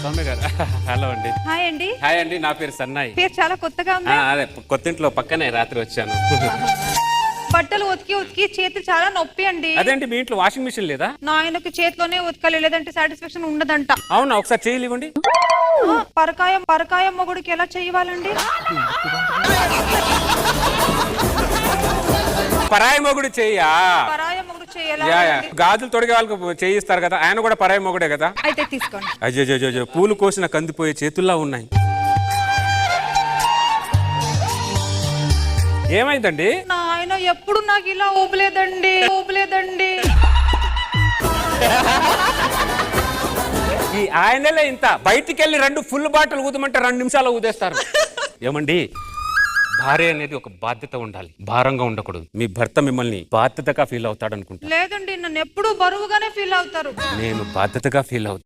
సౌమ్య గారు హలో అండి. హాయ్ అండి. హాయ్ అండి, నా పేరు సన్నాయి. పేరు చాలా కొత్తగా ఉంది. అదే కొత్తింట్లో పక్కనే రాత్రి వచ్చాను. బట్టలు ఉతికి ఉతికి చేతులు చాలా నొప్పి అండి. అదేంటి మీ ఇంట్లో వాషింగ్ మిషన్ లేదా? నా ఆయనకి చేతిలోనే ఉతకాలి, లేదంటే సాటిస్ఫాక్షన్ ఉండదంట. అవునా, ఒకసారి చేయలేవండి. పరకాయ మొగుడికి ఎలా చేయాలండి? పరాయి మొగుడు చెయ్యా? పరాయ మొగుడు చేయాలా? గాజులు తొడిగే వాళ్ళకి చేయిస్తారు కదా, ఆయన కూడా పరాయి మొగుడే కదా. అయితే తీసుకోండి. అయ్యో, పూలు కోసిన కందిపోయే చేతుల్లా ఉన్నాయి. ఏమైందండి? నా ఆయన ఎప్పుడు నాకు ఇలా ఊపలేదండి. ఈ ఆయనలే ఇంత. బయటికి వెళ్ళి 2 ఫుల్ బాటిల్ ఊదమంటే 2 నిమిషాలు ఊదేస్తారు. ఏమండి, భార్య అనేది ఒక బాధ్యత ఉండాలి, భారంగా ఉండకూడదు. మీ భర్త మిమ్మల్ని బాధ్యతగా ఫీల్ అవుతాడు అనుకుంటా. లేదండి, నన్ను ఎప్పుడు బరువుగానే ఫీల్ అవుతారు. నేను బాధ్యతగా ఫీల్ అవుతాను.